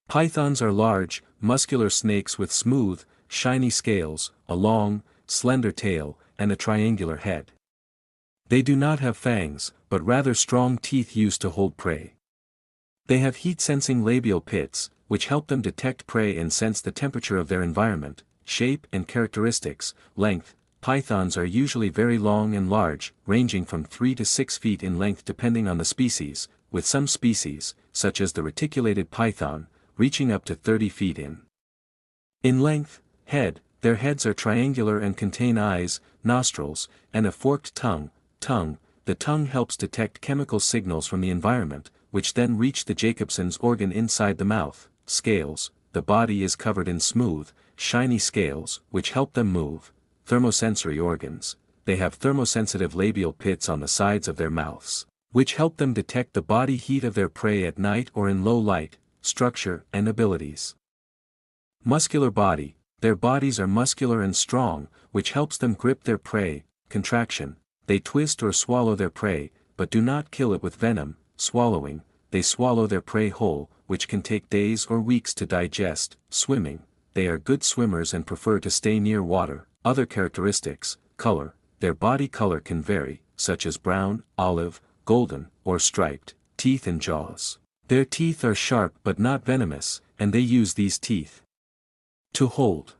Pythons are large, muscular snakes with smooth, shiny scales, a long, slender tail, and a triangular head. They do not have fangs, but rather strong teeth used to hold prey. They have heat-sensing labial pits, which help them detect prey and sense the temperature of their environment. Shape and characteristics. Length. Pythons are usually very long and large, ranging from 3 to 6 feet in length depending on the species, with some species, such as the reticulated python, reaching up to 30 feet in length. Head. Their heads are triangular and contain eyes, nostrils, and a forked tongue. The tongue helps detect chemical signals from the environment, which then reach the Jacobson's organ inside the mouth. Scales. The body is covered in smooth, shiny scales, which help them move. Thermosensory organs. They have thermosensitive labial pits on the sides of their mouths, which help them detect the body heat of their prey at night or in low light. Structure and abilities. Muscular body. Their bodies are muscular and strong, which helps them grip their prey. Contraction. They twist or swallow their prey, but do not kill it with venom. Swallowing. They swallow their prey whole, which can take days or weeks to digest. Swimming. They are good swimmers and prefer to stay near water. Other characteristics. Color. Their body color can vary, such as brown, olive, golden, or striped. Teeth and jaws. Their teeth are sharp but not venomous, and they use these teeth to hold